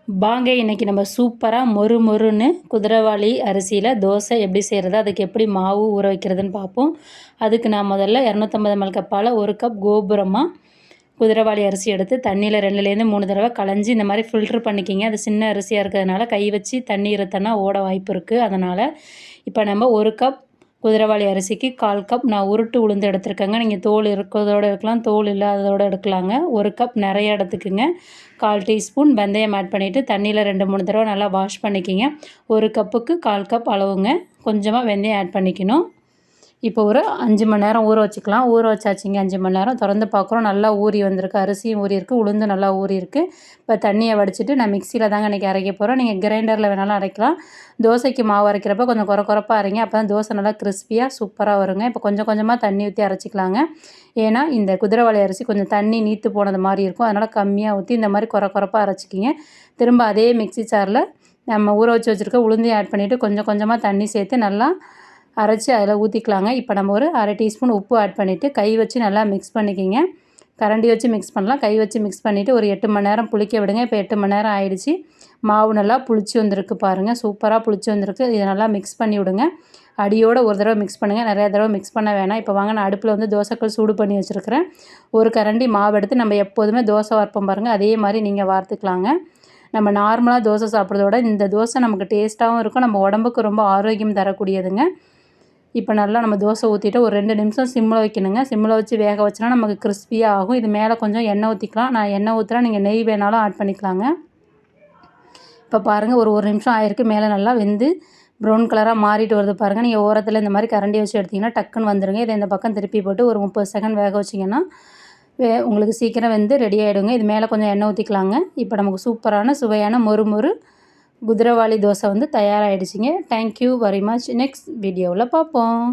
வாங்க இன்றைக்கி நம்ம சூப்பராக மொறு மொறுன்னு குதிரைவாலி அரிசியில் தோசை எப்படி செய்கிறது, அதுக்கு எப்படி மாவு ஊற வைக்கிறதுன்னு பார்ப்போம். அதுக்கு நான் முதல்ல 250 ml கப்பால் 1 கப் கோபுரமாக குதிரைவாலி அரிசி எடுத்து தண்ணியில் 2லேருந்து 3 தடவை களைஞ்சி இந்த மாதிரி ஃபில்ட்ரு பண்ணிக்கிங்க. அது சின்ன அரிசியாக இருக்கிறதுனால கை வச்சு தண்ணி இருத்தனா ஓட வாய்ப்பு இருக்குது. அதனால் இப்போ நம்ம 1 கப் குதிரைவாலி அரிசிக்கு 1/4 கப் நான் உருட்டு உளுந்து எடுத்துருக்கேங்க. நீங்கள் தோல் இருக்கிறதோடு எடுக்கலாம், தோல் இல்லாததோடு எடுக்கலாங்க. 1 கப் நிறைய எடுத்துக்குங்க. 1/4 டீஸ்பூன் வெந்தயம் ஆட் பண்ணிவிட்டு தண்ணியில் 2-3 தடவை நல்லா வாஷ் பண்ணிக்கிங்க. 1 கப்புக்கு 1/4 கப் அளவுங்க. கொஞ்சமாக வெந்தயம் ஆட் பண்ணிக்கணும். இப்போ ஒரு 5 மணி நேரம் ஊற வச்சுக்கலாம். ஊற வச்சாச்சிங்க 5 மணி நேரம். திறந்து பார்க்குறோம், நல்லா ஊறி வந்திருக்கு. அரிசியும் ஊறி இருக்குது, உளுந்து நல்லா ஊறி இருக்குது. இப்போ தண்ணியை வடிச்சிட்டு நான் மிக்சியில் தாங்க இன்றைக்கி அரைக்க போகிறேன். நீங்கள் கிரைண்டரில் வேணாலும் அரைக்கலாம். தோசைக்கு மாவு அரைக்கிறப்ப கொஞ்சம் குறப்பாக அரைங்க. அப்போ தான் தோசை நல்லா கிறிஸ்பியாக சூப்பராக வருங்க. இப்போ கொஞ்சம் கொஞ்சமாக தண்ணி ஊற்றி அரைச்சிக்கலாங்க. ஏன்னா இந்த குதிரைவாலி அரிசி கொஞ்சம் தண்ணி நீத்து போனது மாதிரி இருக்கும். அதனால் கம்மியாக ஊற்றி இந்த மாதிரி குறப்பாக அரைச்சிக்கிங்க. திரும்ப அதே மிக்சி சாரில் நம்ம ஊற வச்சுருக்க உளுந்தையும் ஆட் பண்ணிவிட்டு கொஞ்சம் கொஞ்சமாக தண்ணி சேர்த்து நல்லா அரைச்சி அதில் ஊற்றிக்கலாங்க. இப்போ நம்ம ஒரு 1/2 டீஸ்பூன் உப்பு ஆட் பண்ணிவிட்டு கை வச்சு நல்லா மிக்ஸ் பண்ணிக்கிங்க. கரண்டி வச்சு மிக்ஸ் பண்ணலாம், கை வச்சு மிக்ஸ் பண்ணிவிட்டு ஒரு 8 மணி நேரம் புளிக்க விடுங்க. இப்போ 8 மணி நேரம் ஆயிடுச்சு. மாவு நல்லா புளிச்சு வந்திருக்கு பாருங்கள், சூப்பராக புளிச்சு வந்திருக்கு. இதை நல்லா மிக்ஸ் பண்ணி விடுங்க. அடியோடு ஒரு தடவை மிக்ஸ் பண்ணுங்கள், நிறையா தடவை மிக்ஸ் பண்ண வேணாம். இப்போ வாங்க, நான் அடுப்பில் வந்து தோசைக்கல் சூடு பண்ணி வச்சுருக்கிறேன். ஒரு கரண்டி மாவு எடுத்து நம்ம எப்போதுமே தோசை வார்ப்போம் பாருங்கள், அதே மாதிரி நீங்கள் வார்த்துக்கலாங்க. நம்ம நார்மலாக தோசை சாப்பிட்றத விட இந்த தோசை நமக்கு டேஸ்ட்டாகவும் இருக்கும், நம்ம உடம்புக்கு ரொம்ப ஆரோக்கியம் தரக்கூடியதுங்க. இப்போ நல்லா நம்ம தோசை ஊற்றிட்டு ஒரு 2 நிமிஷம் சிம்மில் வைக்கணுங்க. சிம்மில் வச்சு வேக வச்சோன்னா நமக்கு கிறிஸ்பியாக ஆகும். இது மேலே கொஞ்சம் எண்ணெய் ஊற்றிக்கலாம். நான் எண்ணெய் ஊற்றுறேன், நீங்கள் நெய் வேணாலும் ஆட் பண்ணிக்கலாங்க. இப்போ பாருங்கள், ஒரு நிமிஷம் ஆயிருக்கு. மேலே நல்லா வெந்து ப்ரௌன் கலராக மாறிட்டு வருது பாருங்கள். நீங்கள் ஓரத்தில் இந்த மாதிரி கரண்டி வச்சு எடுத்திங்கன்னா டக்குன்னு வந்துடுங்க. இதை இந்த பக்கம் திருப்பி போட்டு ஒரு 30 செகண்ட் வேக வச்சிங்கன்னா உங்களுக்கு சீக்கிரம் வெந்து ரெடி ஆகிடுங்க. இது மேலே கொஞ்சம் எண்ணெய் ஊற்றிக்கலாங்க. இப்போ நமக்கு சூப்பரான சுவையான மொறு குதிரைவாலி தோசை வந்து தயாராகிடுச்சிங்க. Thank you very much. நெக்ஸ்ட் வீடியோவில் பார்ப்போம்.